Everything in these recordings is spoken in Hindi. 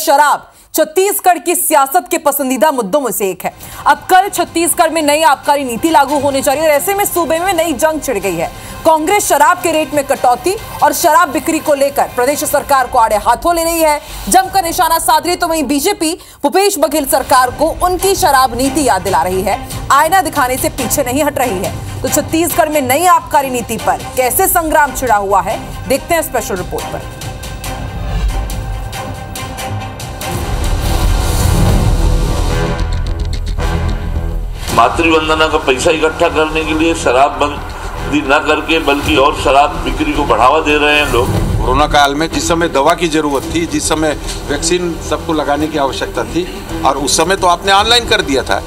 शराब छत्तीसगढ़ की सियासत के पसंदीदा मुद्दों में से एक है। अब कल छत्तीसगढ़ में नई आबकारी नीति लागू होने जा रही है और ऐसे में सूबे में नई जंग छिड़ गई है। कांग्रेस शराब के रेट में कटौती और शराब बिक्री को लेकर प्रदेश सरकार को आड़े हाथों ले रही है, जमकर निशाना साध रही। तो वहीं बीजेपी भूपेश बघेल सरकार को उनकी शराब नीति याद दिला रही है, आईना दिखाने से पीछे नहीं हट रही है। तो छत्तीसगढ़ में नई आबकारी नीति पर कैसे संग्राम छिड़ा हुआ है, देखते हैं स्पेशल रिपोर्ट पर। मातृवंदना का पैसा इकट्ठा करने के लिए शराब बंदी न करके बल्कि और शराब बिक्री को बढ़ावा दे रहे हैं लोग। कोरोना काल में जिस समय दवा की जरूरत थी, जिस समय वैक्सीन सबको लगाने की आवश्यकता थी, और उस समय तो आपने ऑनलाइन कर दिया था।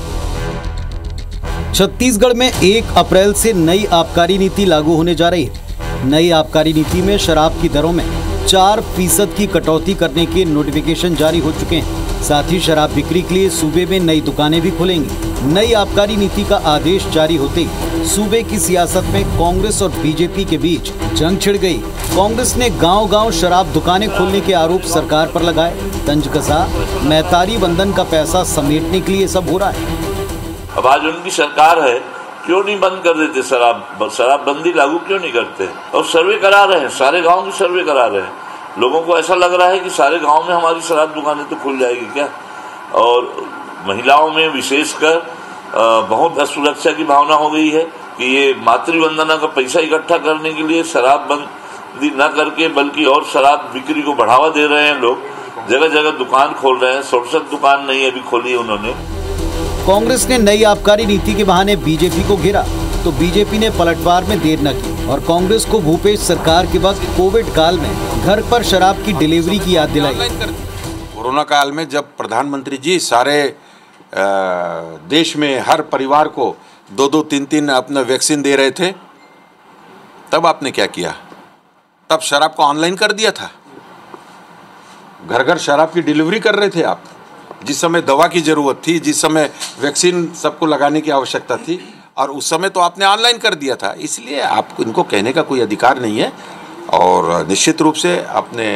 छत्तीसगढ़ में 1 अप्रैल से नई आबकारी नीति लागू होने जा रही है। नई आबकारी नीति में शराब की दरों में 4% की कटौती करने के नोटिफिकेशन जारी हो चुके हैं। साथ ही शराब बिक्री के लिए सूबे में नई दुकानें भी खुलेंगी। नई आबकारी नीति का आदेश जारी होते ही सूबे की सियासत में कांग्रेस और बीजेपी के बीच जंग छिड़ गई। कांग्रेस ने गांव-गांव शराब दुकानें खोलने के आरोप सरकार पर लगाए। तंज कसा मैतारी वंदन का पैसा समेटने के लिए सब हो रहा है। अब आज उनकी सरकार है, क्यों नहीं बंद कर देते शराब बंदी लागू क्यों नहीं करते? और सर्वे करा रहे हैं, सारे गाँव की सर्वे करा रहे हैं। लोगों को ऐसा लग रहा है कि सारे गांव में हमारी शराब दुकानें तो खुल जाएगी क्या? और महिलाओं में विशेषकर बहुत असुरक्षा की भावना हो गई है कि ये मातृवंदना का पैसा इकट्ठा करने के लिए शराब बंदी न करके बल्कि और शराब बिक्री को बढ़ावा दे रहे हैं लोग। जगह जगह दुकान खोल रहे हैं। 67 दुकान नहीं अभी खोली है उन्होंने। कांग्रेस ने नई आबकारी नीति के बहाने बीजेपी को घेरा तो बीजेपी ने पलटवार में देर न की और कांग्रेस को भूपेश सरकार के वक्त कोविड काल में घर पर शराब की डिलीवरी की याद दिलाई। कोरोना काल में जब प्रधानमंत्री जी सारे देश में हर परिवार को 2-2, 3-3 अपना वैक्सीन दे रहे थे, तब आपने क्या किया? तब शराब को ऑनलाइन कर दिया था। घर घर शराब की डिलीवरी कर रहे थे आप। जिस समय दवा की जरूरत थी, जिस समय वैक्सीन सबको लगाने की आवश्यकता थी, और उस समय तो आपने ऑनलाइन कर दिया था। इसलिए आपको इनको कहने का कोई अधिकार नहीं है। और निश्चित रूप से आपने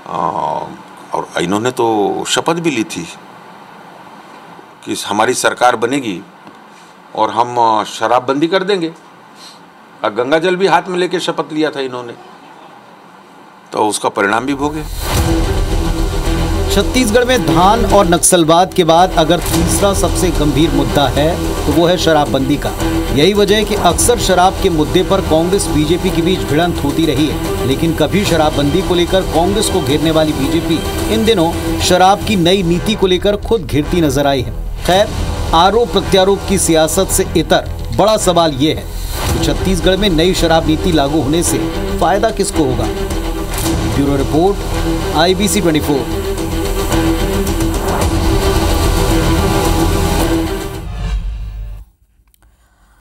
और इन्होंने तो शपथ भी ली थी कि हमारी सरकार बनेगी और हम शराबबंदी कर देंगे। और गंगा जल भी हाथ में लेके शपथ लिया था इन्होंने, तो उसका परिणाम भी भोगे। छत्तीसगढ़ में धान और नक्सलवाद के बाद अगर तीसरा सबसे गंभीर मुद्दा है तो वो है शराबबंदी का। यही वजह है कि अक्सर शराब के मुद्दे पर कांग्रेस बीजेपी के बीच भिड़ंत होती रही है, लेकिन कभी शराबबंदी को लेकर कांग्रेस को घेरने वाली बीजेपी इन दिनों शराब की नई नीति को लेकर खुद घिरती नजर आई है। खैर, आरोप प्रत्यारोप की सियासत से इतर बड़ा सवाल ये है कि छत्तीसगढ़ में नई शराब नीति लागू होने से फायदा किसको होगा? Bureau report, IBC 24।